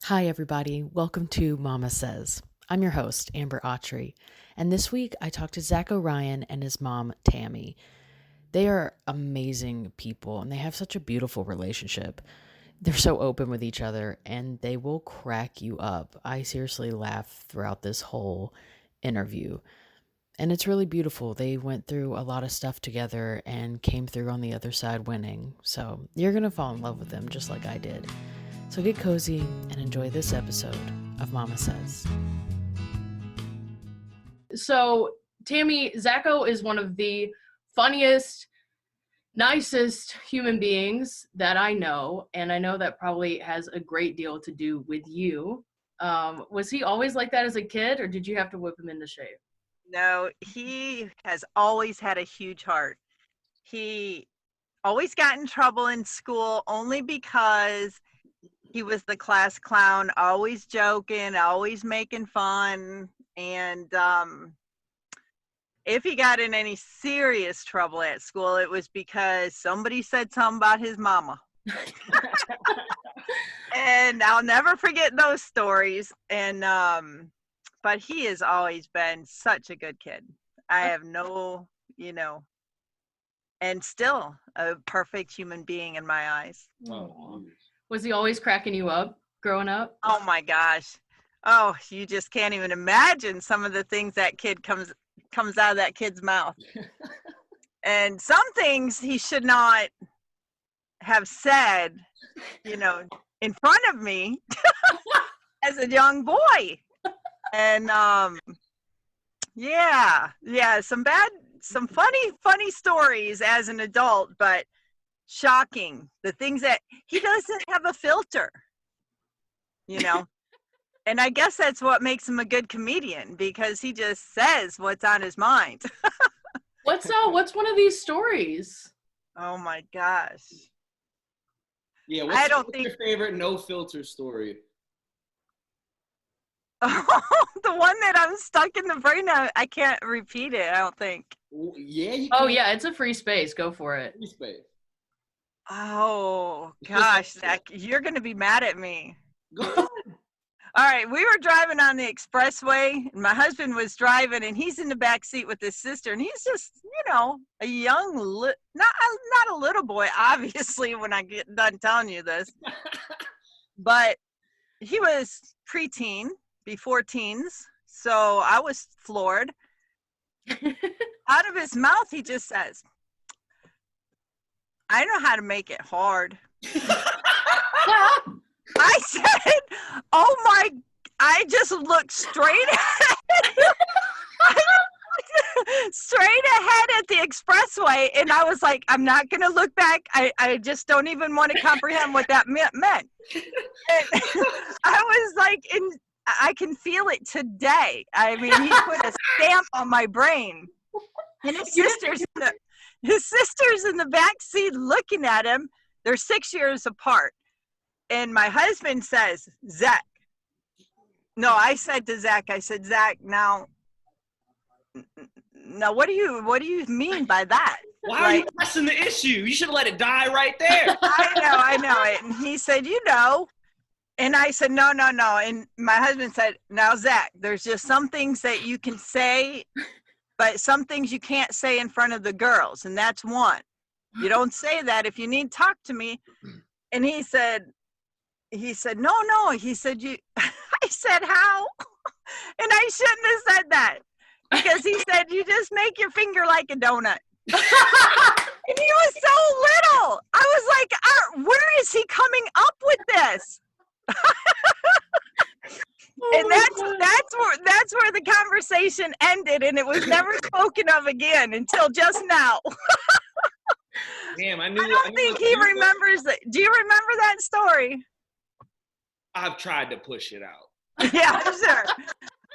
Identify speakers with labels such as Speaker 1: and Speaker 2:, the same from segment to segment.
Speaker 1: Hi, everybody. Welcome to Mama Says. I'm your host, Amber Autry, and this week I talked to Zako Ryan and his mom, Tammy. They are amazing people, and they have such a beautiful relationship. They're so open with each other, and they will crack you up. I seriously laughed throughout this whole interview, and it's really beautiful. They went through a lot of stuff together and came through on the other side winning, so you're going to fall in love with them just like I did. So get cozy and enjoy this episode of Mama Says.
Speaker 2: So, Tammy, Zako is one of the funniest, nicest human beings that I know, and I know that probably has a great deal to do with you. Was he always like that as a kid, or did you have to whip him into shape?
Speaker 3: No, he has always had a huge heart. He always got in trouble in school only because he was the class clown, always joking, always making fun. And if he got in any serious trouble at school, it was because somebody said something about his mama. And I'll never forget those stories. And but he has always been such a good kid. I have no, and still a perfect human being in my eyes.
Speaker 2: Oh. Was he always cracking you up growing up?
Speaker 3: Oh my gosh. Oh, you just can't even imagine some of the things that kid comes out of that kid's mouth. And some things he should not have said, in front of me as a young boy. And some funny stories as an adult, but shocking. The things that he doesn't have a filter, and I guess that's what makes him a good comedian, because he just says what's on his mind.
Speaker 2: What's one of these stories?
Speaker 3: Oh my gosh.
Speaker 4: Yeah, what's your favorite no filter story?
Speaker 3: Oh, the one that I'm stuck in the brain now, I can't repeat it, I don't think.
Speaker 4: Yeah, you can.
Speaker 2: Oh yeah, it's a free space. Go for it.
Speaker 4: Free space.
Speaker 3: Oh gosh, Zach, you're gonna be mad at me.
Speaker 4: Go ahead.
Speaker 3: All right, we were driving on the expressway, and my husband was driving, and he's in the back seat with his sister, and he's just, a young, not a little boy, obviously, when I get done telling you this, but he was preteen, before teens, so I was floored. Out of his mouth, he just says, "I know how to make it hard." I said, "Oh my," I just looked straight ahead at the expressway, and I was like, I'm not going to look back. I just don't even want to comprehend what that meant. And I was like, I can feel it today. I mean, he put a stamp on my brain. And his sister's in the back seat looking at him. They're 6 years apart. And my husband says, "Zach." No, I said to Zach, "Zach, now what do you mean by that?"
Speaker 4: Why are you pressing the issue? You should let it die right there.
Speaker 3: I know it. And he said, and I said, no. And my husband said, "Now, Zach, there's just some things that you can say, but some things you can't say in front of the girls. And that's one. You don't say that. If you need to talk to me." And he said, no. He said, I said, "How?" And I shouldn't have said that, because he said, "You just make your finger like a donut." And he was so little. I was like, where is he coming up with this? And that's where the conversation ended, and it was never spoken of again until just now.
Speaker 4: Damn, I
Speaker 3: don't think he remembers that. Do you remember that story?
Speaker 4: I've tried to push it out.
Speaker 3: Yeah, sure.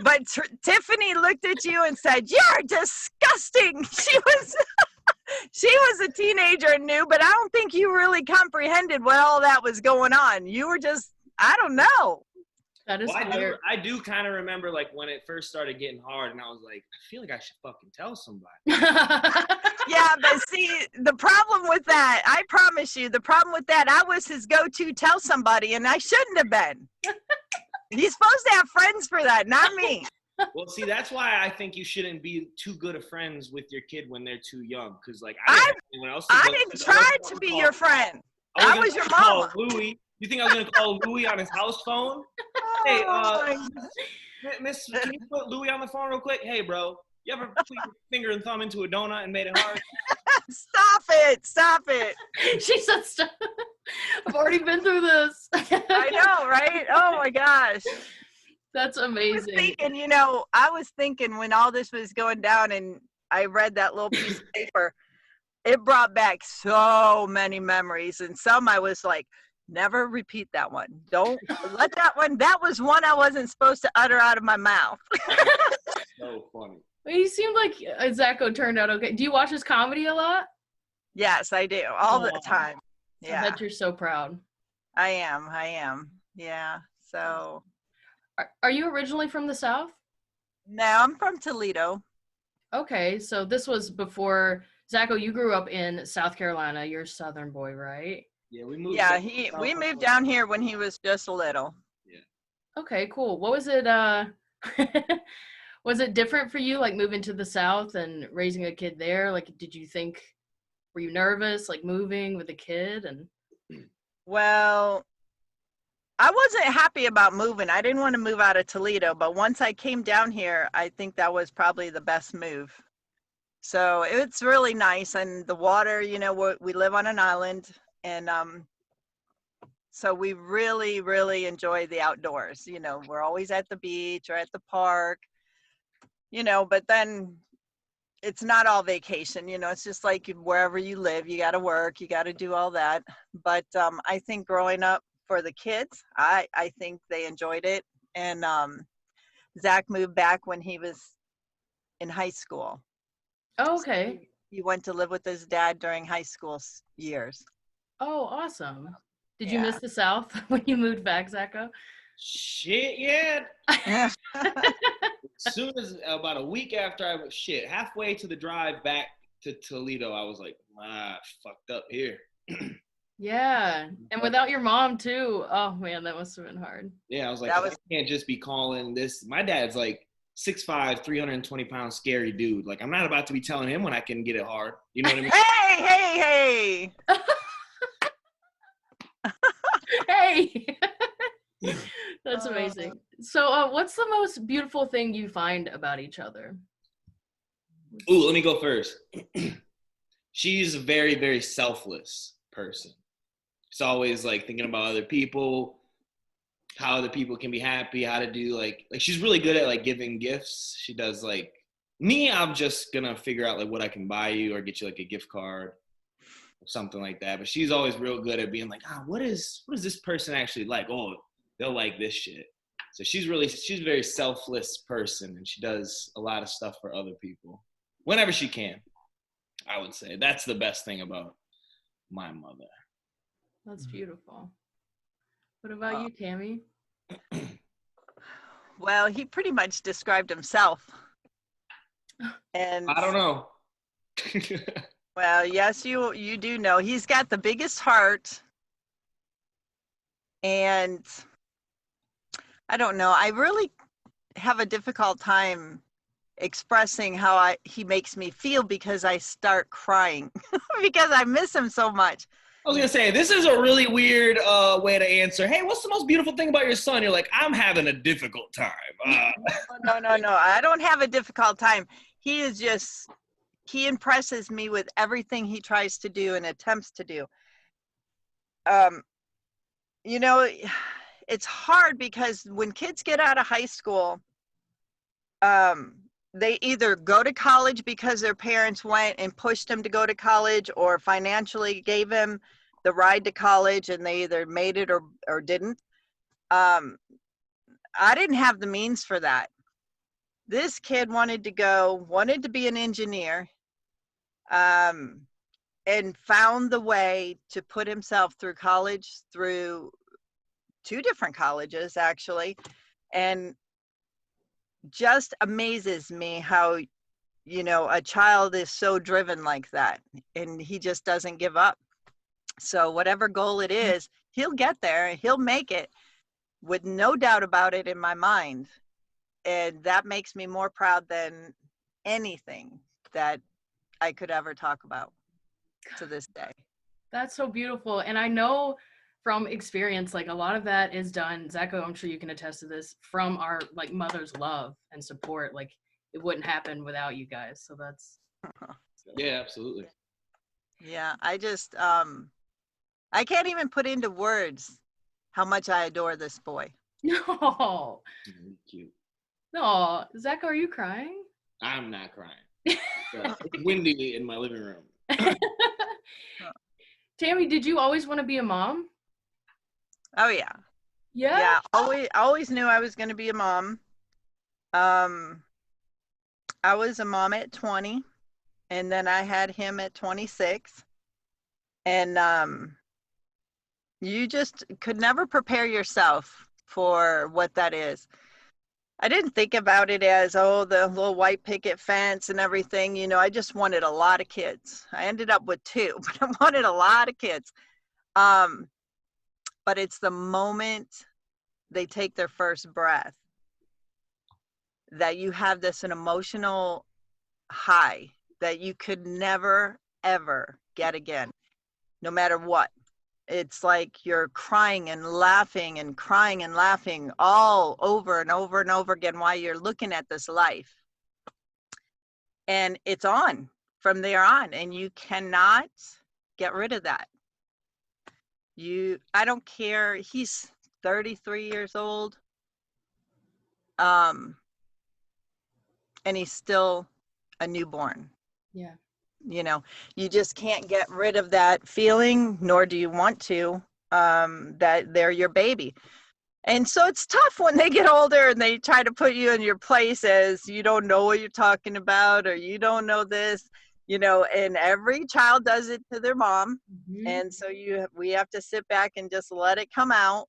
Speaker 3: But Tiffany looked at you and said, "You're disgusting." She was a teenager and knew, but I don't think you really comprehended what all that was going on. You were just, I don't know.
Speaker 2: That is
Speaker 4: well, I do kind of remember, like, when it first started getting hard, and I was like, I feel like I should fucking tell somebody.
Speaker 3: Yeah, but see, the problem with that, I promise you, the problem with that, I was his go-to tell somebody, and I shouldn't have been. He's supposed to have friends for that, not me.
Speaker 4: Well, see, that's why I think you shouldn't be too good of friends with your kid when they're too young. Because, like, I
Speaker 3: didn't try to be your friend. I was your mama.
Speaker 4: Louis. You think I was going to call Louis on his house phone? Hey, Miss, can you put Louis on the phone real quick? Hey, bro, you ever put your finger and thumb into a donut and made it hard?
Speaker 3: Stop it.
Speaker 2: She said stop. I've already been through this.
Speaker 3: I know, right? Oh my gosh.
Speaker 2: That's amazing.
Speaker 3: I was thinking when all this was going down and I read that little piece of paper, it brought back so many memories, and some I was like, never repeat that one. Don't let that one. That was one I wasn't supposed to utter out of my mouth.
Speaker 4: So funny.
Speaker 2: He seemed like Zako turned out okay. Do you watch his comedy a lot?
Speaker 3: Yes, I do. All the time. Yeah.
Speaker 2: I bet you're so proud.
Speaker 3: I am. Yeah. So.
Speaker 2: Are you originally from the South?
Speaker 3: No, I'm from Toledo.
Speaker 2: Okay, so this was before Zako. You grew up in South Carolina. You're a Southern boy, right?
Speaker 4: Yeah, we moved.
Speaker 3: Yeah, we moved down here when he was just little.
Speaker 4: Yeah.
Speaker 2: Okay, cool. What was it? Was it different for you, like moving to the South and raising a kid there? Like, were you nervous, like moving with a kid? And
Speaker 3: well, I wasn't happy about moving. I didn't want to move out of Toledo, but once I came down here, I think that was probably the best move. So it's really nice, and the water. We live on an island, and so we really, really enjoy the outdoors. We're always at the beach or at the park. But then it's not all vacation. It's just like wherever you live, you got to work, you got to do all that. But I think growing up for the kids, I think they enjoyed it. And Zach moved back when he was in high school.
Speaker 2: Oh, okay.
Speaker 3: So he went to live with his dad during high school years.
Speaker 2: Oh, awesome. Did you miss the South when you moved back, Zako?
Speaker 4: Shit, yeah. As soon as about a week after halfway to the drive back to Toledo, I was like, fucked up here.
Speaker 2: Yeah, and without your mom too. Oh man, that must have been hard.
Speaker 4: Yeah, I was like, I can't just be calling this. My dad's like 6'5", 320 pound scary dude. Like, I'm not about to be telling him when I can get it hard. You know what I mean?
Speaker 3: Hey.
Speaker 2: Hey. That's amazing. So what's the most beautiful thing you find about each other?
Speaker 4: Ooh, let me go first. She's a very, very selfless person. She's always like thinking about other people, how other people can be happy, how to do like she's really good at like giving gifts. She does like me, I'm just gonna figure out like what I can buy you or get you like a gift card or something like that. But she's always real good at being like, what is this person actually like? Oh, they'll like this shit. So she's a very selfless person, and she does a lot of stuff for other people whenever she can. I would say that's the best thing about my mother.
Speaker 2: That's beautiful. What about you, Tammy?
Speaker 3: Well, he pretty much described himself. And
Speaker 4: I don't know.
Speaker 3: Well, yes, you do know. He's got the biggest heart. And I don't know. I really have a difficult time expressing how he makes me feel because I start crying because I miss him so much.
Speaker 4: I was going to say, this is a really weird way to answer. Hey, what's the most beautiful thing about your son? You're like, I'm having a difficult time.
Speaker 3: No. I don't have a difficult time. He impresses me with everything he tries to do and attempts to do. It's hard because when kids get out of high school, they either go to college because their parents went and pushed them to go to college or financially gave them the ride to college and they either made it or didn't. I didn't have the means for that. This kid wanted to be an engineer, and found the way to put himself through college, through 2 different colleges actually, and just amazes me how a child is so driven like that, and he just doesn't give up. So whatever goal it is, he'll get there, he'll make it, with no doubt about it in my mind. And that makes me more proud than anything that I could ever talk about to this day.
Speaker 2: That's so beautiful. And I know from experience, like a lot of that is done, Zako, I'm sure you can attest to this, from our like mother's love and support. Like it wouldn't happen without you guys. So that's
Speaker 4: Yeah, absolutely.
Speaker 3: Yeah, I just I can't even put into words how much I adore this boy.
Speaker 2: no.
Speaker 4: Cute.
Speaker 2: No, Zako, are you crying?
Speaker 4: I'm not crying. It's windy in my living room.
Speaker 2: Tammy, did you always want to be a mom?
Speaker 3: Oh yeah.
Speaker 2: Yeah.
Speaker 3: Yeah, always knew I was going to be a mom. I was a mom at 20, and then I had him at 26. And you just could never prepare yourself for what that is. I didn't think about it as, the little white picket fence and everything. I just wanted a lot of kids. I ended up with 2, but I wanted a lot of kids. But it's the moment they take their first breath that you have an emotional high that you could never, ever get again, no matter what. It's like you're crying and laughing and crying and laughing all over and over and over again while you're looking at this life. And it's on from there on, and you cannot get rid of that. I don't care. He's 33 years old. And he's still a newborn.
Speaker 2: Yeah.
Speaker 3: You just can't get rid of that feeling, nor do you want to, that they're your baby. And so it's tough when they get older and they try to put you in your place as you don't know what you're talking about, or you don't know this, and every child does it to their mom.
Speaker 2: Mhm.
Speaker 3: And so we have to sit back and just let it come out,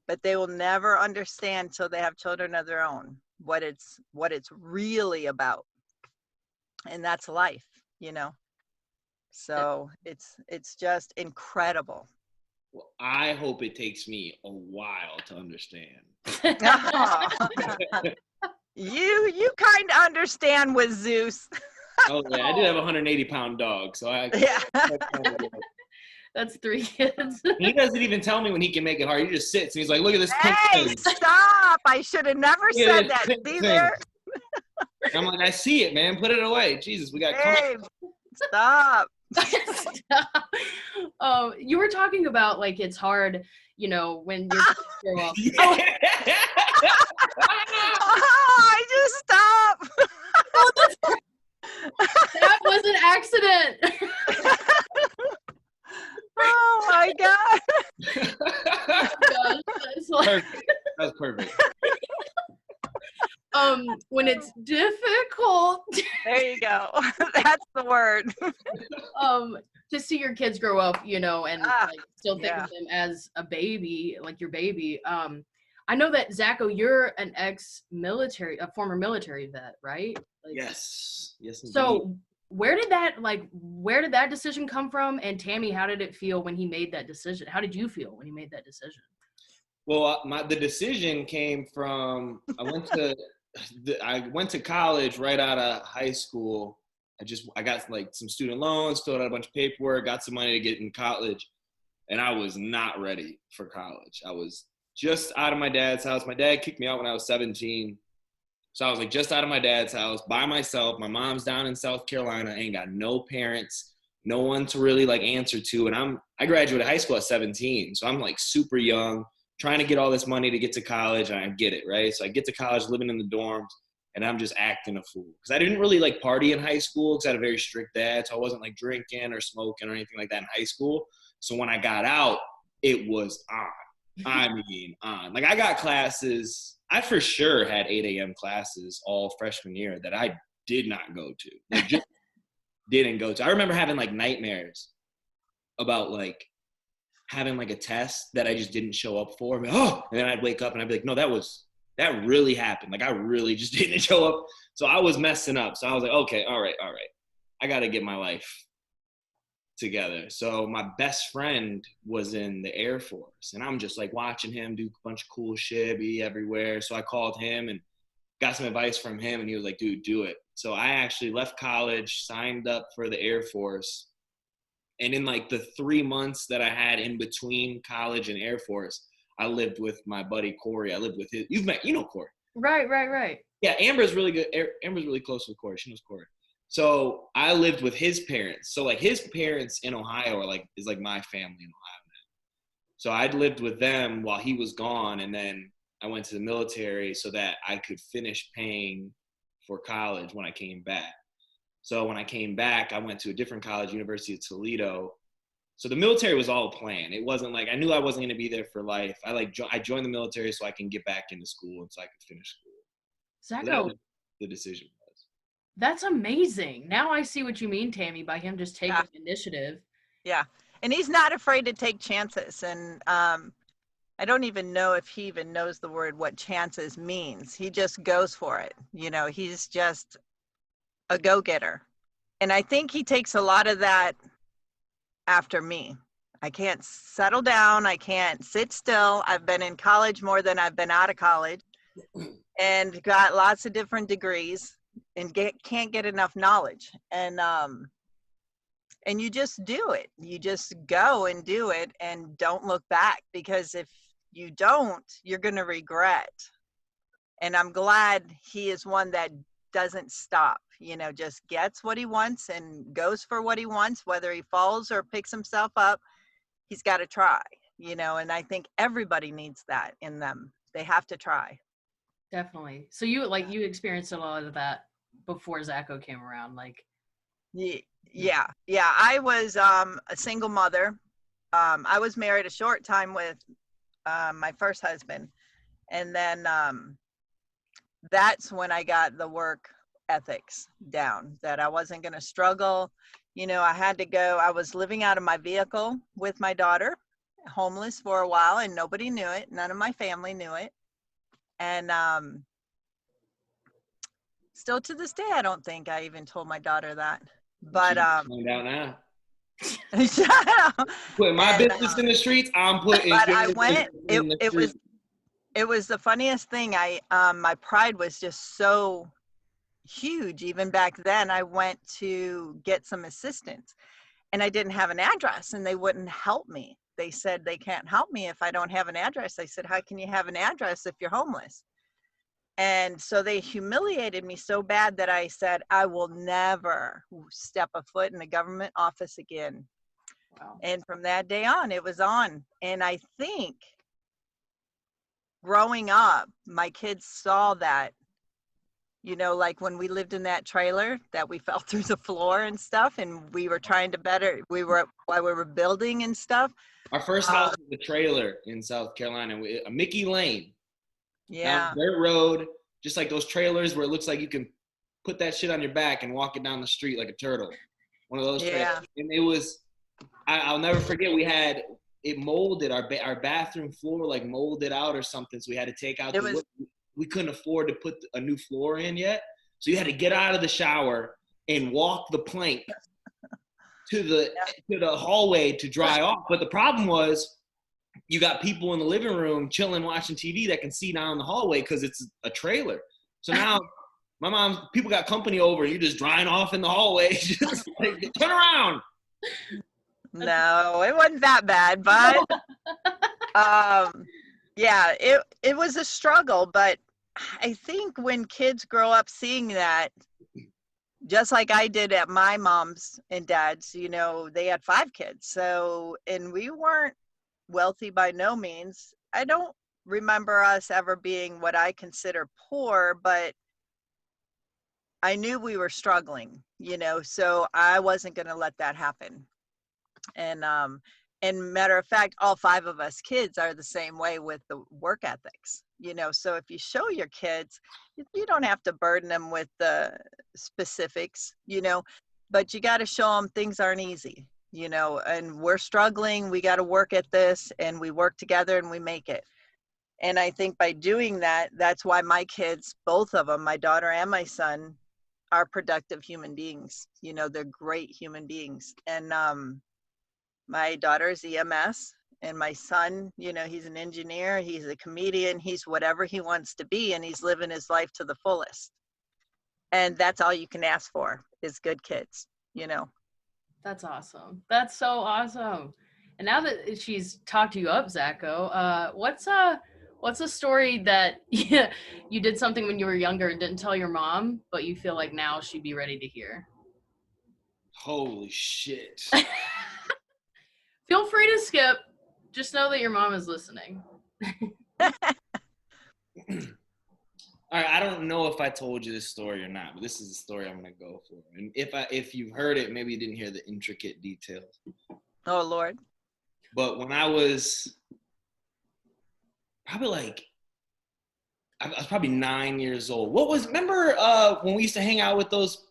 Speaker 3: but they will never understand till they have children of their own, what it's really about. And that's life, so it's just incredible.
Speaker 4: Well, I hope it takes me a while to understand.
Speaker 3: You kind of understand with Zeus.
Speaker 4: Oh yeah, I did have a 180-pound dog, so
Speaker 3: Yeah.
Speaker 2: That's 3 kids.
Speaker 4: He doesn't even tell me when he can make it hard. He just sits and he's like, "Look at this pink
Speaker 3: Hey,
Speaker 4: thing.
Speaker 3: stop! I should have never
Speaker 4: Look at
Speaker 3: said
Speaker 4: this
Speaker 3: that.
Speaker 4: pink
Speaker 3: See
Speaker 4: thing."
Speaker 3: there?
Speaker 4: I'm like, "I see it, man. Put it away. Jesus, we got."
Speaker 3: Hey, stop.
Speaker 2: You were talking about like it's hard, when your kids grow up.
Speaker 3: I just stop.
Speaker 2: That was an accident.
Speaker 3: Oh my God.
Speaker 2: Gosh, that's like,
Speaker 4: Perfect. That was perfect.
Speaker 2: when it's difficult,
Speaker 3: There you go. That's the word.
Speaker 2: to see your kids grow up, and like still think
Speaker 3: yeah.
Speaker 2: of them as a baby, like your baby. I know that Zako, you're an ex-military, a former military vet, right? Like,
Speaker 4: Yes. Yes. Indeed.
Speaker 2: so where did that decision come from? And Tammy, how did it feel when he made that decision? How did you feel when he made that decision?
Speaker 4: Well, the decision came from I went to college right out of high school. I got like some student loans, filled out a bunch of paperwork, got some money to get in college, and I was not ready for college. I was just out of my dad's house. My dad kicked me out when I was 17. So I was like just out of my dad's house by myself. My mom's down in South Carolina, ain't got no parents, no one to really like answer to. And I graduated high school at 17. So I'm like super young, trying to get all this money to get to college, and I get it, right? So I get to college, living in the dorms, and I'm just acting a fool. Because I didn't really like party in high school because I had a very strict dad. So I wasn't like drinking or smoking or anything like that in high school. So when I got out, it was on. I mean, on. Like I got classes. I for sure had 8 a.m. classes all freshman year that I did not go to. Like just didn't go to. I remember having like nightmares about like having like a test that I just didn't show up for. And then I'd wake up and I'd be like, no, that was that really happened. Like I really just didn't show up. So I was messing up. So I was like, okay, all right. I got to get my life together. So my best friend was in the Air Force, and I'm just like watching him do a bunch of cool shit, be everywhere. So I called him and got some advice from him, and he was like, dude, do it. So I actually left college, signed up for the Air Force. And in like the 3 months that I had in between college and Air Force, I lived with my buddy Corey. I lived with his, you know Corey.
Speaker 2: Right.
Speaker 4: Yeah, Amber's really good. Amber's really close with Corey. She knows Corey. So I lived with his parents. So like his parents in Ohio is like my family in Ohio now. So I'd lived with them while he was gone, and then I went to the military so that I could finish paying for college when I came back. So when I came back, I went to a different college, University of Toledo. So the military was all a plan. It wasn't like I knew I wasn't going to be there for life. I joined the military so I can get back into school and so I could finish school. So that
Speaker 2: Zako,
Speaker 4: was the decision was.
Speaker 2: that's amazing. Now I see what you mean, Tammy, by him just taking initiative.
Speaker 3: Yeah. And he's not afraid to take chances. And I don't even know if he even knows the word what chances means. He just goes for it. You know, he's just a go-getter. And I think he takes a lot of that after me. I can't settle down. I can't sit still. I've been in college more than I've been out of college and got lots of different degrees and can't get enough knowledge. And you just do it. You just go and do it and don't look back, because if you don't, you're going to regret. And I'm glad he is one that doesn't stop, you know, just gets what he wants and goes for what he wants, whether he falls or picks himself up, he's got to try, you know, and I think everybody needs that in them. They have to try.
Speaker 2: Definitely. So you experienced a lot of that before Zako came around, like.
Speaker 3: Yeah. I was a single mother. I was married a short time with my first husband, and then that's when I got the work ethics down, that I wasn't going to struggle. You know, I had to go. I was living out of my vehicle with my daughter, homeless for a while, and nobody knew it. None of my family knew it. And still to this day, I don't think I even told my daughter that. But
Speaker 4: Find out now.
Speaker 3: shut up.
Speaker 4: Putting my business in the streets, I'm putting.
Speaker 3: But I went. It was the funniest thing. My pride was just so huge. Even back then, I went to get some assistance, and I didn't have an address, and they wouldn't help me. They said they can't help me if I don't have an address. I said, how can you have an address if you're homeless? And so they humiliated me so bad that I said, I will never step a foot in a government office again.
Speaker 2: Wow.
Speaker 3: And from that day on, it was on. And I think growing up, my kids saw that, you know, like when we lived in that trailer that we fell through the floor and stuff, and we were trying to while we were building and stuff.
Speaker 4: Our first house was a trailer in South Carolina, a Mickey Lane.
Speaker 3: Yeah.
Speaker 4: Down dirt road, just like those trailers where it looks like you can put that shit on your back and walk it down the street like a turtle. One of those trailers. And it was, I'll never forget, we had it molded, our bathroom floor like molded out or something, so we had to take out wood. We couldn't afford to put a new floor in yet, so you had to get out of the shower and walk the plank to the hallway to dry off. But the problem was, you got people in the living room chilling, watching TV that can see down the hallway because it's a trailer. So now people got company over, and you're just drying off in the hallway. Just like, turn around.
Speaker 3: No, it wasn't that bad, but yeah, it was a struggle. But I think when kids grow up seeing that, just like I did at my mom's and dad's, you know, they had 5 kids. So, and we weren't wealthy by no means. I don't remember us ever being what I consider poor, but I knew we were struggling, you know, so I wasn't going to let that happen. And matter of fact, all 5 of us kids are the same way with the work ethics, you know, so if you show your kids, you don't have to burden them with the specifics, you know, but you got to show them things aren't easy. You know, and we're struggling, we got to work at this, and we work together and we make it. And I think by doing that, that's why my kids, both of them, my daughter and my son, are productive human beings. You know, they're great human beings. And my daughter's EMS, and my son, you know, he's an engineer, he's a comedian, he's whatever he wants to be, and he's living his life to the fullest. And that's all you can ask for is good kids, you know.
Speaker 2: That's awesome. That's so awesome. And now that she's talked you up, Zako, what's a story that you did something when you were younger and didn't tell your mom, but you feel like now she'd be ready to hear?
Speaker 4: Holy shit.
Speaker 2: Feel free to skip. Just know that your mom is listening.
Speaker 4: All right, I don't know if I told you this story or not, but this is the story I'm gonna go for. And if you've heard it, maybe you didn't hear the intricate details.
Speaker 3: Oh Lord.
Speaker 4: But when I was probably I was probably 9 years old. Remember when we used to hang out with those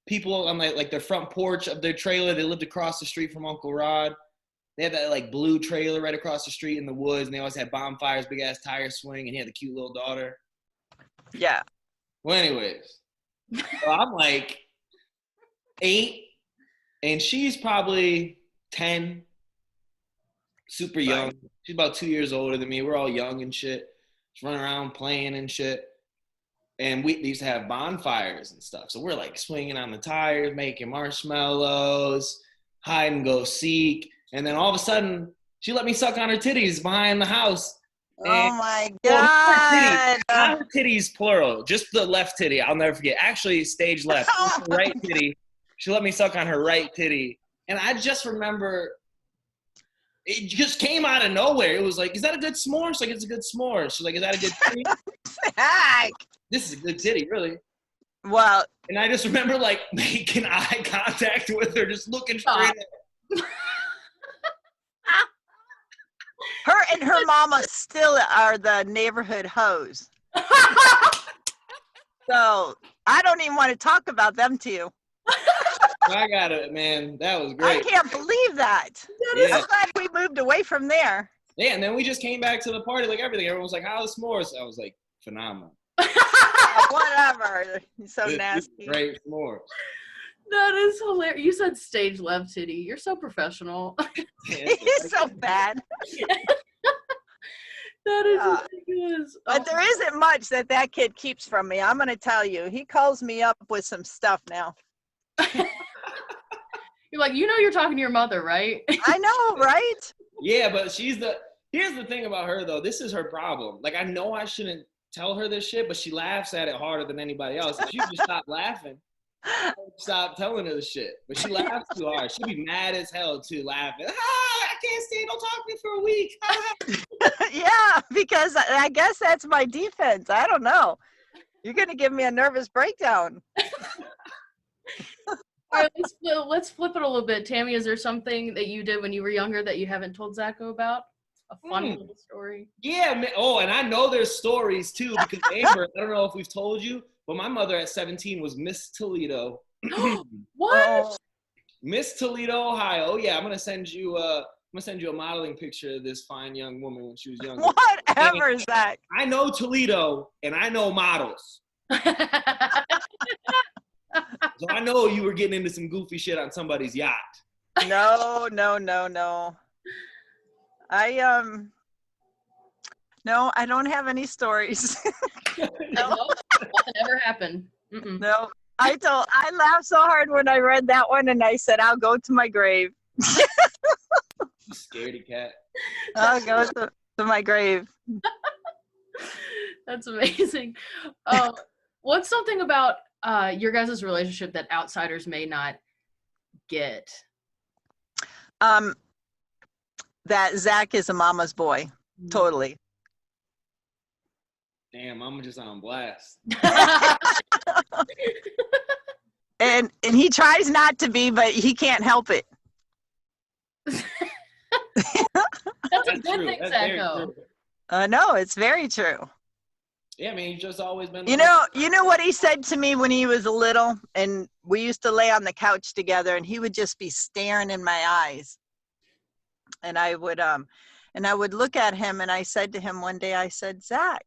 Speaker 4: people on like their front porch of their trailer? They lived across the street from Uncle Rod. They had that like blue trailer right across the street in the woods, and they always had bonfires, big ass tire swing, and he had the cute little daughter.
Speaker 3: Yeah.
Speaker 4: Well, anyways, so I'm like 8, and she's probably 10, super young.
Speaker 3: Right.
Speaker 4: She's about 2 years older than me. We're all young and shit. Just running around playing and shit. And we used to have bonfires and stuff. So we're like swinging on the tires, making marshmallows, hide and go seek. And then all of a sudden, she let me suck on her titties behind the house.
Speaker 3: Oh my God.
Speaker 4: Not her titties, plural. Just the left titty. I'll never forget. Actually, stage left. Just the right titty. She let me suck on her right titty. And I just remember, it just came out of nowhere. It was like, is that a good s'more? She's like, it's a good s'more. She's like, is that a good titty?
Speaker 3: Heck.
Speaker 4: This is a good titty, really.
Speaker 3: Well.
Speaker 4: And I just remember like making eye contact with her, just looking straight at her.
Speaker 3: Her and her mama still are the neighborhood hoes. So I don't even want to talk about them to you.
Speaker 4: I got it, man. That was great.
Speaker 3: I can't believe that.
Speaker 4: Yeah.
Speaker 3: I'm glad we moved away from there.
Speaker 4: Yeah, and then we just came back to the party like everything. Everyone was like, how are the s'mores? I was like, phenomenal.
Speaker 3: Whatever. So nasty.
Speaker 4: Great s'mores.
Speaker 2: That is hilarious. You said stage left titty. You're so professional.
Speaker 3: He's so bad.
Speaker 2: That is ridiculous.
Speaker 3: But there isn't much that kid keeps from me. I'm going to tell you. He calls me up with some stuff now.
Speaker 2: You're like, you're talking to your mother, right?
Speaker 3: I know, right?
Speaker 4: Yeah, but here's the thing about her, though. This is her problem. Like, I know I shouldn't tell her this shit, but she laughs at it harder than anybody else. If she would just stop laughing, I would stop telling her the shit. But she laughs too hard. She'd be mad as hell, too, laughing. I can't stay. Don't talk to me for a week.
Speaker 3: Yeah, because I guess that's my defense. I don't know. You're going to give me a nervous breakdown.
Speaker 2: All right, let's flip it a little bit. Tammy, is there something that you did when you were younger that you haven't told Zako about? A funny little story?
Speaker 4: Yeah, man. Oh, and I know there's stories, too, because Amber, I don't know if we've told you, but my mother at 17 was Miss Toledo.
Speaker 2: What?
Speaker 4: Miss Toledo, Ohio. Yeah, I'm gonna send you a modeling picture of this fine young woman when she was younger.
Speaker 3: Whatever is that?
Speaker 4: I know Toledo and I know models. So I know you were getting into some goofy shit on somebody's yacht.
Speaker 3: No. No, I don't have any stories.
Speaker 2: No, nothing ever happened. Mm-mm.
Speaker 3: No, I laughed so hard when I read that one, and I said, I'll go to my grave.
Speaker 4: You scaredy cat.
Speaker 3: I'll go to my grave.
Speaker 2: That's amazing. What's something about your guys' relationship that outsiders may not get?
Speaker 3: That Zach is a mama's boy. Totally.
Speaker 4: Damn, mama just on blast.
Speaker 3: And he tries not to be, but he can't help it.
Speaker 2: That's a good
Speaker 4: true.
Speaker 2: thing,
Speaker 4: That's very
Speaker 2: Zako.
Speaker 4: true.
Speaker 3: No, it's very true.
Speaker 4: Yeah, I mean, he's just always been.
Speaker 3: You know what he said to me when he was little, and we used to lay on the couch together, and he would just be staring in my eyes, and I would And I would look at him, and I said to him one day, I said, Zach,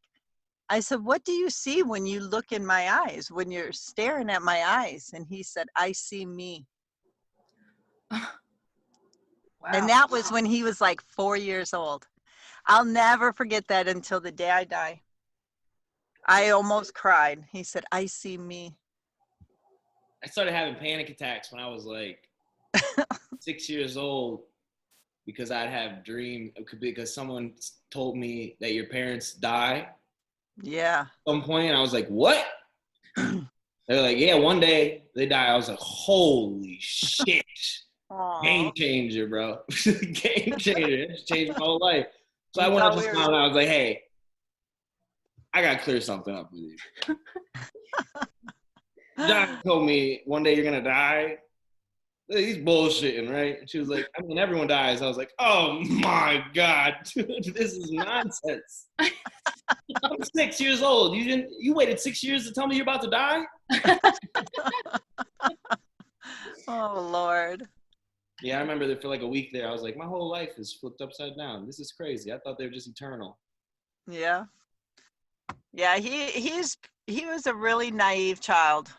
Speaker 3: I said, what do you see when you look in my eyes, when you're staring at my eyes? And he said, I see me.
Speaker 2: Wow.
Speaker 3: And that was when he was like 4 years old. I'll never forget that until the day I die. I almost cried. He said, I see me.
Speaker 4: I started having panic attacks when I was like 6 years old because I'd have dreams because someone told me that your parents die.
Speaker 3: Yeah.
Speaker 4: At some point, and I was like, what? They're like, yeah, one day they die. I was like, holy shit.
Speaker 3: Aww.
Speaker 4: Game changer, bro. Game changer. It just changed my whole life. So I
Speaker 3: You
Speaker 4: went up
Speaker 3: thought
Speaker 4: to
Speaker 3: we
Speaker 4: him
Speaker 3: were-
Speaker 4: and I was like, hey, I got to clear something up with you. John told me one day you're going to die. He's bullshitting, right? And she was like, I mean, everyone dies. I was like, oh my God, dude, this is nonsense. I'm 6 years old. You waited 6 years to tell me you're about to die?
Speaker 3: Oh, Lord.
Speaker 4: Yeah, I remember that for like a week there. I was like, my whole life is flipped upside down. This is crazy. I thought they were just eternal.
Speaker 3: Yeah. Yeah, he was a really naive child.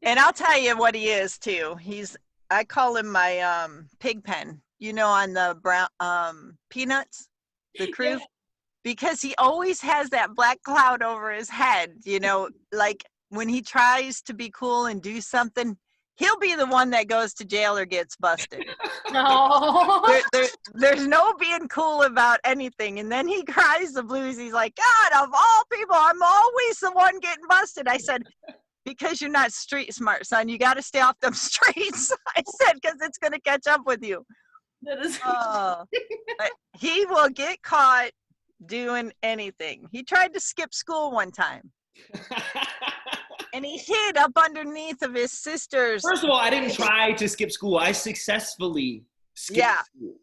Speaker 3: And I'll tell you what he is too. I call him my pig pen. You know, on the brown Peanuts, the crew.
Speaker 2: Yeah.
Speaker 3: Because he always has that black cloud over his head, you know, like when he tries to be cool and do something, he'll be the one that goes to jail or gets busted.
Speaker 2: No.
Speaker 3: There's no being cool about anything. And then he cries the blues. He's like, God, of all people, I'm always the one getting busted. I said, because you're not street smart, son. You got to stay off them streets. I said, because it's going to catch up with you.
Speaker 2: That is.
Speaker 3: He will get caught doing anything. He tried to skip school one time. And he hid up underneath of his sister's.
Speaker 4: First of all, I didn't try to skip school. I successfully skipped school.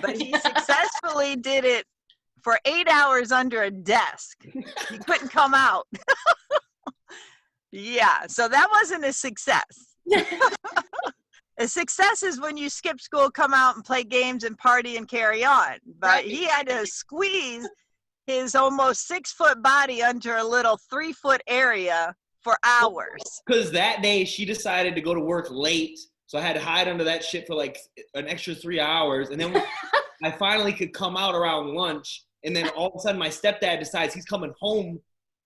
Speaker 3: But he successfully did it for 8 hours under a desk. He couldn't come out. Yeah, so that wasn't a success. A success is when you skip school, come out and play games and party and carry on. But
Speaker 2: Right.
Speaker 3: he had to squeeze his almost 6-foot body under a little 3-foot area for hours.
Speaker 4: Because that day she decided to go to work late. So I had to hide under that shit for like an extra 3 hours. And then I finally could come out around lunch. And then all of a sudden my stepdad decides he's coming home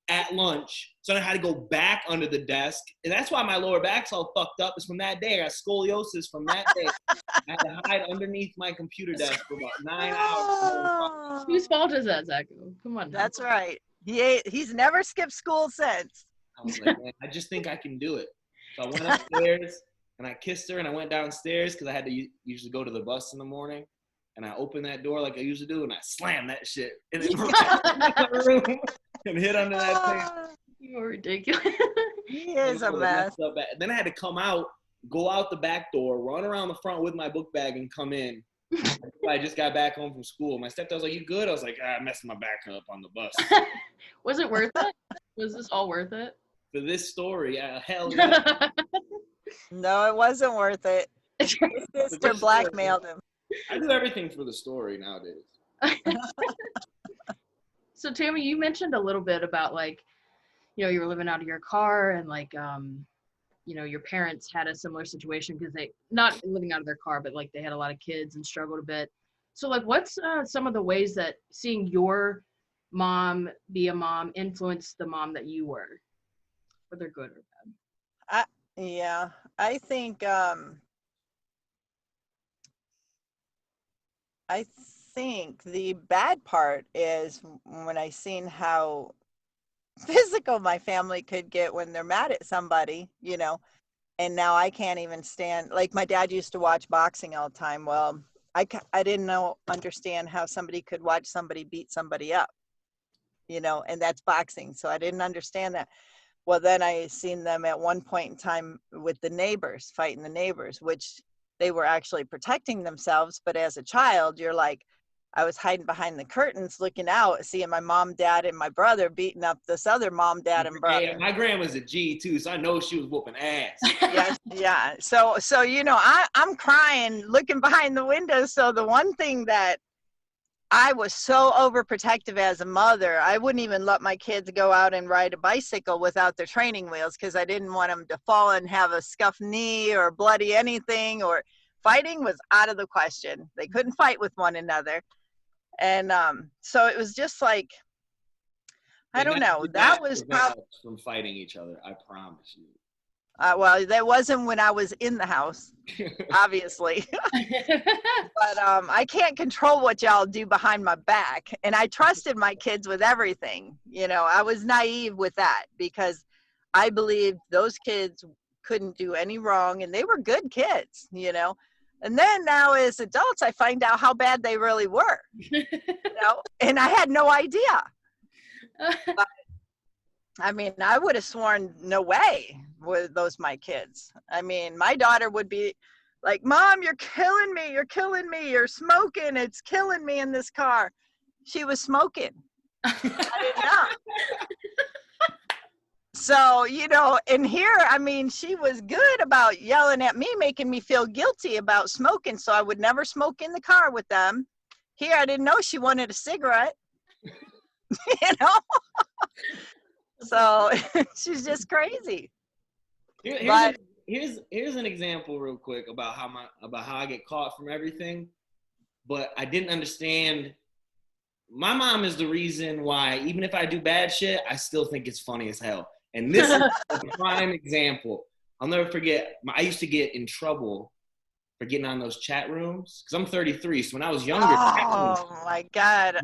Speaker 4: at lunch. So I had to go back under the desk. And that's why my lower back's all fucked up. Is from that day. I got scoliosis from that day. I had to hide underneath my computer desk for about 9 hours.
Speaker 2: Whose fault is that, Zako? Come on. Now.
Speaker 3: That's right. He's never skipped school since.
Speaker 4: I was like, man, I just think I can do it. So I went upstairs and I kissed her and I went downstairs because I had to usually go to the bus in the morning. And I opened that door like I usually do and I slammed that shit in the room and hit under that thing.
Speaker 2: You're ridiculous.
Speaker 3: He is a mess.
Speaker 4: Then I had to come out, go out the back door, run around the front with my book bag and come in. I just got back home from school. My stepdad was like, you good? I was like, I messed my back up on the bus.
Speaker 2: Was it worth it? Was this all worth it?
Speaker 4: For this story, hell yeah.
Speaker 3: No, it wasn't worth it. His sister blackmailed him.
Speaker 4: I do everything for the story nowadays.
Speaker 2: So Tammy, you mentioned a little bit about like, you know, you were living out of your car and like, you know, your parents had a similar situation because they, not living out of their car, but like they had a lot of kids and struggled a bit. So like, what's some of the ways that seeing your mom be a mom influenced the mom that you were, whether good or bad?
Speaker 3: Yeah, I think the bad part is when I seen how physical my family could get when they're mad at somebody, you know, and now I can't even stand, like my dad used to watch boxing all the time. Well, I didn't understand how somebody could watch somebody beat somebody up, you know, and that's boxing. So I didn't understand that. Well, then I seen them at one point in time with the neighbors, fighting the neighbors, which they were actually protecting themselves. But as a child, you're like, I was hiding behind the curtains looking out, seeing my mom, dad, and my brother beating up this other mom, dad, and brother.
Speaker 4: Yeah, my grandma's a G too, so I know she was whooping ass.
Speaker 3: Yes, yeah. So I'm crying, looking behind the window. So the one thing that I was so overprotective as a mother, I wouldn't even let my kids go out and ride a bicycle without their training wheels because I didn't want them to fall and have a scuffed knee or bloody anything, or fighting was out of the question. They couldn't fight with one another. And so it was just like, I don't know. That was probably
Speaker 4: from fighting each other. I promise you.
Speaker 3: well, that wasn't when I was in the house, obviously. But I can't control what y'all do behind my back. And I trusted my kids with everything. I was naive with that because I believed those kids couldn't do any wrong, and they were good kids. And then now as adults, I find out how bad they really were, and I had no idea. But, I mean, I would have sworn no way were those my kids. I mean, my daughter would be like, Mom, you're killing me. You're killing me. You're smoking. It's killing me in this car. She was smoking. I didn't know. So, and here, I mean, she was good about yelling at me, making me feel guilty about smoking. So I would never smoke in the car with them. Here, I didn't know she wanted a cigarette, So she's just crazy.
Speaker 4: Here's an example real quick about how I get caught from everything. But I didn't understand. My mom is the reason why, even if I do bad shit, I still think it's funny as hell. And this is a prime example. I'll never forget. I used to get in trouble for getting on those chat rooms because I'm 33. So when I was younger,
Speaker 3: my God,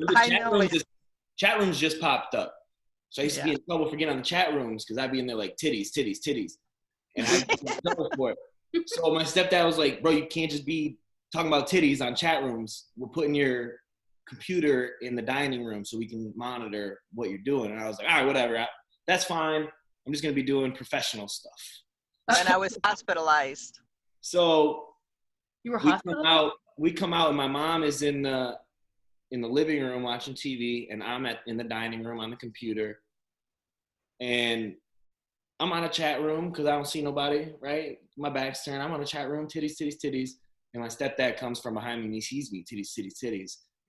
Speaker 4: chat rooms just popped up. So I used to get in trouble for getting on the chat rooms because I'd be in there like titties. And I'd get in trouble for it. So my stepdad was like, bro, you can't just be talking about titties on chat rooms. We're putting your computer in the dining room so we can monitor what you're doing. And I was like, all right, whatever. That's fine. I'm just going to be doing professional stuff.
Speaker 3: And I was hospitalized.
Speaker 4: So
Speaker 2: you were hospitalized?
Speaker 4: We come out and my mom is in the living room watching TV, and I'm in the dining room on the computer. And I'm on a chat room because I don't see nobody, right? My back's turned. I'm on a chat room, titties. And my stepdad comes from behind me and he sees me, titties. And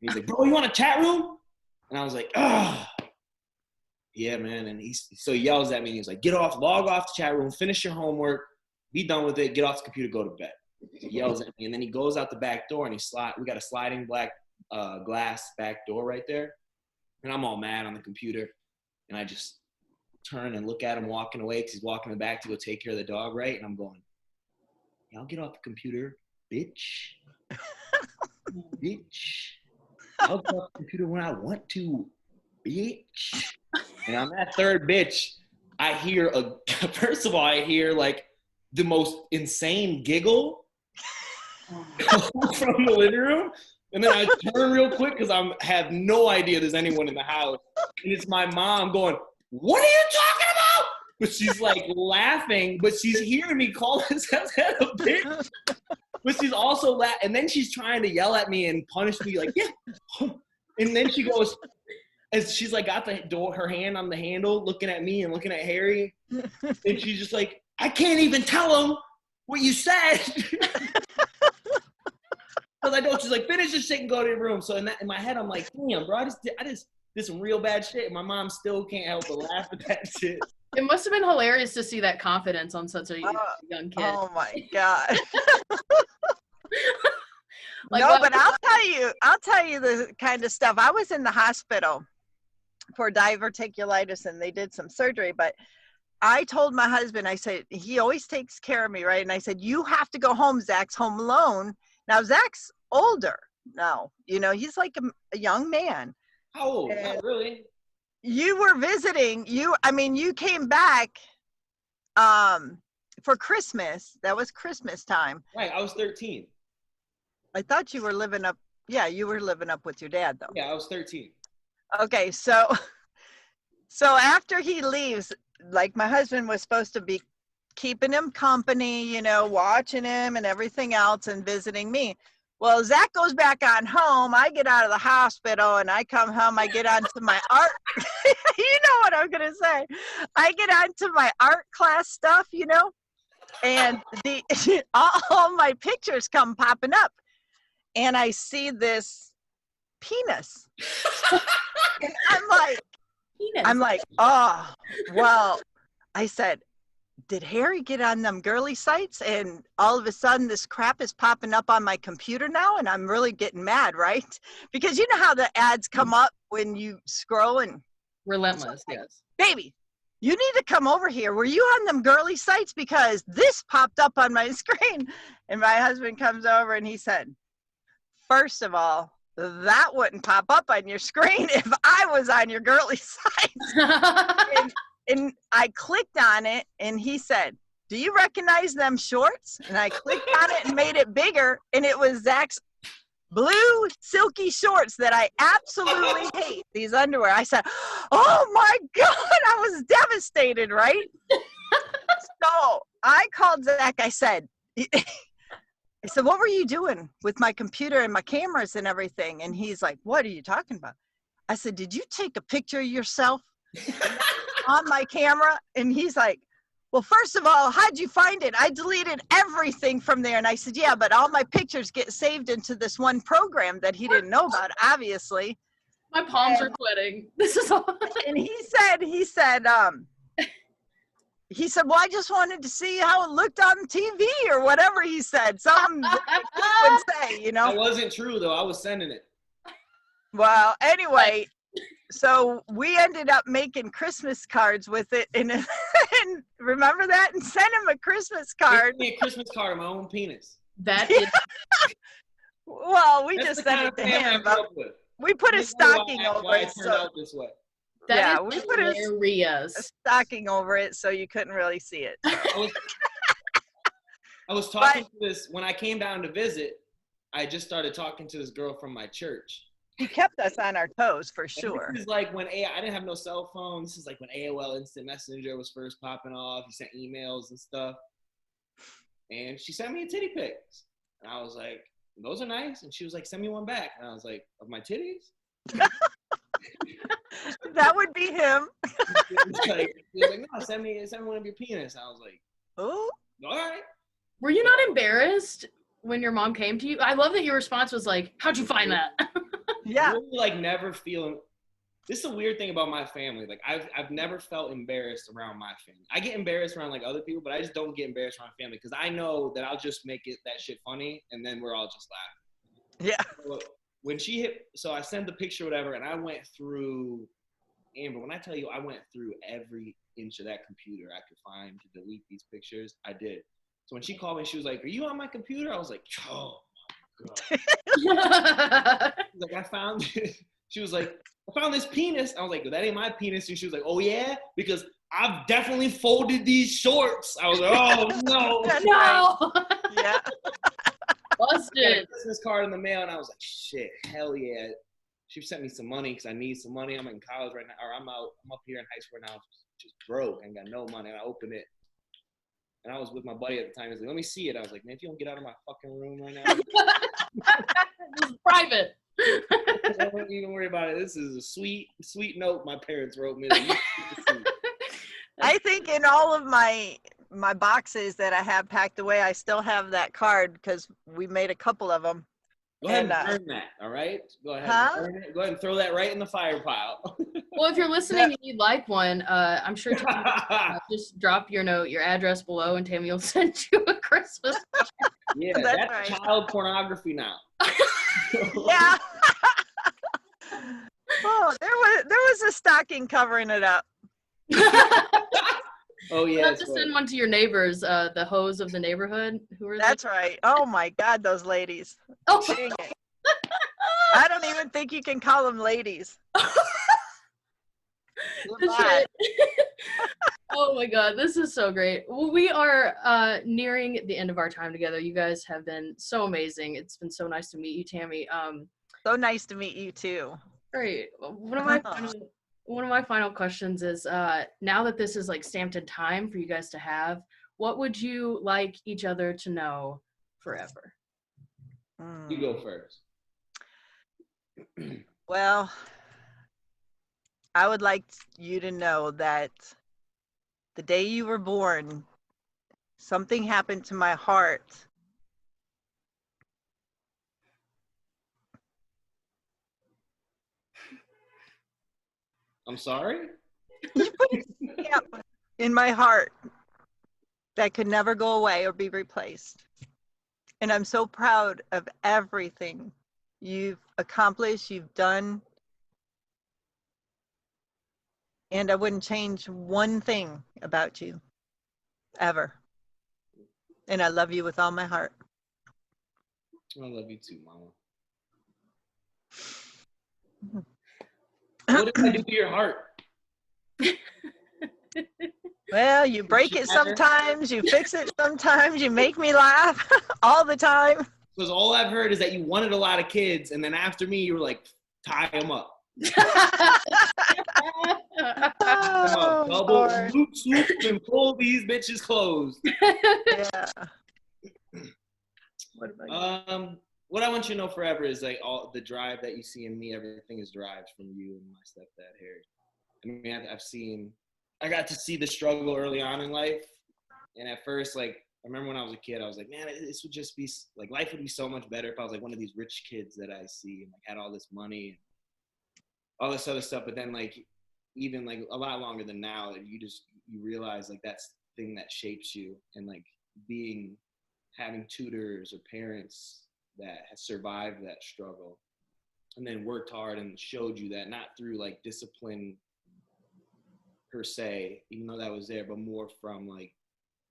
Speaker 4: he's like, bro, you want a chat room? And I was like, oh, yeah, man. And he yells at me and he's like, log off the chat room, finish your homework, be done with it, get off the computer, go to bed. He yells at me and then he goes out the back door and we got a sliding black glass back door right there. And I'm all mad on the computer. And I just turn and look at him walking away because he's walking in the back to go take care of the dog, right? And I'm going, I'll get off the computer, bitch. Bitch. I'll get off the computer when I want to, bitch. And on that third bitch, I hear first of all, I hear like the most insane giggle from the living room. And then I turn real quick because I have no idea there's anyone in the house. And it's my mom going, what are you talking about? But she's like laughing, but she's hearing me call his head a bitch. But she's also laughing. And then she's trying to yell at me and punish me like, yeah. And then she goes, and she's like got the door, her hand on the handle, looking at me and looking at Harry. And she's just like, I can't even tell him what you said. Because I don't. She's like, finish this shit and go to your room. So in my head, I'm like, damn, bro, I just did some real bad shit. And my mom still can't help but laugh at that shit.
Speaker 2: It must have been hilarious to see that confidence on such a young kid.
Speaker 3: Oh my God. But I'll tell you the kind of stuff. I was in the hospital for diverticulitis and they did some surgery, but I told my husband, I said, he always takes care of me, right? And I said, you have to go home. Zach's home alone. Now, Zach's older now. He's like a young man.
Speaker 4: How old? Not really.
Speaker 3: You were visiting. You came back for Christmas. That was Christmas time.
Speaker 4: Right. I was 13.
Speaker 3: I thought you were living up. Yeah, you were living up with your dad, though.
Speaker 4: Yeah, I was 13.
Speaker 3: Okay, so after he leaves, like my husband was supposed to be keeping him company, watching him and everything else and visiting me. Well, Zach goes back on home. I get out of the hospital and I come home. I get onto my art. You know what I'm going to say. I get onto my art class stuff, and all my pictures come popping up. And I see this penis. And I'm like, oh, well, I said, did Harry get on them girly sites and all of a sudden this crap is popping up on my computer now and I'm really getting mad, right? Because you know how the ads come up when you scroll and
Speaker 2: Relentless, yes.
Speaker 3: Baby, you need to come over here. Were you on them girly sites? Because this popped up on my screen. And my husband comes over and he said, first of all, that wouldn't pop up on your screen if I was on your girly site. And I clicked on it and he said, do you recognize them shorts? And I clicked on it and made it bigger. And it was Zach's blue silky shorts that I absolutely hate, these underwear. I said, oh my God, I was devastated, right? So I called Zach. I said, what were you doing with my computer and my cameras and everything? And he's like, what are you talking about? I said, did you take a picture of yourself on my camera? And he's like, well, first of all, how'd you find it? I deleted everything from there. And I said, yeah, but all my pictures get saved into this one program that he didn't know about, obviously.
Speaker 2: My palms are sweating. This is all.
Speaker 3: And he said, well, I just wanted to see how it looked on TV or whatever he said. Something he would say,
Speaker 4: That wasn't true, though. I was sending it.
Speaker 3: Well, anyway, so we ended up making Christmas cards with it. And remember that? And sent him a Christmas card.
Speaker 4: He gave me a Christmas card of my own penis.
Speaker 2: That is.
Speaker 3: Well, we
Speaker 4: That's
Speaker 3: just
Speaker 4: the
Speaker 3: sent
Speaker 4: kind
Speaker 3: it
Speaker 4: of
Speaker 3: to
Speaker 4: family I
Speaker 3: him.
Speaker 4: grew up with.
Speaker 3: We put a stocking over it.
Speaker 4: Turned out this way.
Speaker 2: That
Speaker 3: we
Speaker 2: is
Speaker 3: put a
Speaker 2: hilarious.
Speaker 3: stocking over it so you couldn't really see it.
Speaker 4: I was talking to this when I came down to visit. I just started talking to this girl from my church.
Speaker 3: He kept us on our toes for sure.
Speaker 4: And this is like when I didn't have no cell phone. This is like when AOL Instant Messenger was first popping off. You sent emails and stuff. And she sent me a titty pics. And I was like, those are nice. And she was like, send me one back. And I was like, of my titties?
Speaker 3: That would be him.
Speaker 4: She was like, no, send me one of your penis. I was like,
Speaker 3: Oh,
Speaker 4: all right.
Speaker 2: Were you not embarrassed when your mom came to you? I love that your response was like, how'd you find that?
Speaker 3: yeah.
Speaker 4: Really, like, never feeling. This is a weird thing about my family. Like, I've never felt embarrassed around my family. I get embarrassed around, like, other people, but I just don't get embarrassed around family because I know that I'll just make that shit funny, and then we're all just laughing.
Speaker 3: Yeah.
Speaker 4: So when she hit, so I sent the picture, whatever, and I went through, Amber, when I tell you I went through every inch of that computer I could find to delete these pictures, I did. So when she called me, she was like, are you on my computer? I was like, oh, my God. Like, I found it. She was like, I found this penis. I was like, well, that ain't my penis. And she was like, oh, yeah? Because I've definitely folded these shorts. I was like, oh, no.
Speaker 2: No.
Speaker 3: Yeah.
Speaker 2: Busted.
Speaker 4: Christmas card in the mail, and I was like, shit, hell yeah. She sent me some money because I need some money. I'm in college right now, or I'm up here in high school now, just broke and got no money. And I opened it, and I was with my buddy at the time. He's like, let me see it. I was like, man, if you don't get out of my fucking room right now.
Speaker 2: This is private.
Speaker 4: Don't even worry about it. This is a sweet note my parents wrote me.
Speaker 3: I think in all of my boxes that I have packed away, I still have that card because we made a couple of them.
Speaker 4: Go ahead and burn that, all right? Go ahead and burn it. Go ahead and throw that right in the fire pile.
Speaker 2: Well, if you're listening and you'd like one, I'm sure Tammy just drop your note, your address below, and Tammy will send you a Christmas card.
Speaker 4: Yeah,
Speaker 3: That's
Speaker 4: that's
Speaker 3: right.
Speaker 4: child pornography now.
Speaker 3: Yeah. Oh, there was a stocking covering it up.
Speaker 4: Oh, yeah.
Speaker 2: You'll have to send one to your neighbors, the hoes of the neighborhood. Who are
Speaker 3: That's right. Oh my God, those ladies.
Speaker 2: Oh.
Speaker 3: Dang it. I don't even think you can call them ladies.
Speaker 2: Shit. Oh my God, this is so great. Well, we are nearing the end of our time together. You guys have been so amazing. It's been so nice to meet you, Tammy.
Speaker 3: So nice to meet you too.
Speaker 2: Great. One of my final questions is, now that this is like stamped in time for you guys to have, what would you like each other to know forever?
Speaker 4: You go first.
Speaker 3: Well, I would like you to know that the day you were born, something happened to my heart.
Speaker 4: I'm sorry?
Speaker 3: You put a stamp in my heart that could never go away or be replaced. And I'm so proud of everything you've accomplished, you've done. And I wouldn't change one thing about you, ever. And I love you with all my heart.
Speaker 4: I love you too, Mama. What did I do to your heart?
Speaker 3: Well, you break it sometimes, you fix it sometimes, you make me laugh all the time.
Speaker 4: Because all I've heard is that you wanted a lot of kids, and then after me, you were like, tie them up.
Speaker 3: Oh,
Speaker 4: Double
Speaker 3: Lord.
Speaker 4: swoop and pull these bitches closed.
Speaker 3: Yeah.
Speaker 2: What about you?
Speaker 4: What I want you to know forever is like all the drive that you see in me, everything is derived from you and my stepdad Harry. I mean, I got to see the struggle early on in life, and at first, like, I remember when I was a kid, I was like, man, this would just be like, life would be so much better if I was like one of these rich kids that I see and like had all this money and all this other stuff. But then, like, even like a lot longer than now, you realize like that's the thing that shapes you, and like having tutors or parents that has survived that struggle and then worked hard and showed you that, not through like discipline per se, even though that was there, but more from like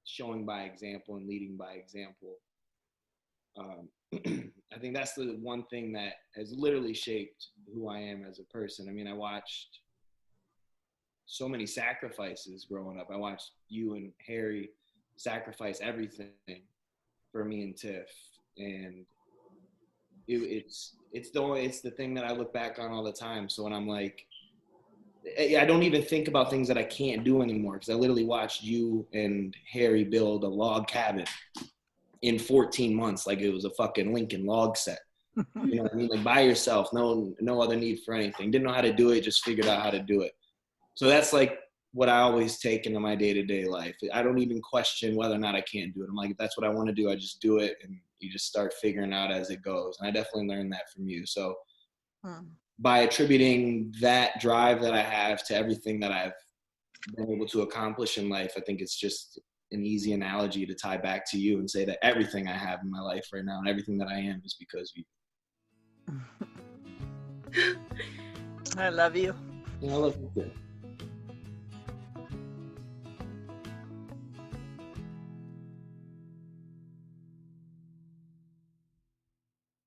Speaker 4: showing by example and leading by example. I think that's the one thing that has literally shaped who I am as a person. I mean, I watched so many sacrifices growing up. I watched you and Harry sacrifice everything for me and Tiff, and it's the thing that I look back on all the time. So when I'm like, I don't even think about things that I can't do anymore, because I literally watched you and Harry build a log cabin in 14 months like it was a fucking Lincoln log set. You know what I mean? Like by yourself, no other need for anything. Didn't know how to do it, just figured out how to do it. So that's like what I always take into my day-to-day life. I don't even question whether or not I can't do it. I'm like, if that's what I want to do, I just do it, and you just start figuring out as it goes. And I definitely learned that from you. So by attributing that drive that I have to everything that I've been able to accomplish in life, I think it's just an easy analogy to tie back to you and say that everything I have in my life right now and everything that I am is because of you.
Speaker 3: I love you.
Speaker 4: Yeah, I love you too.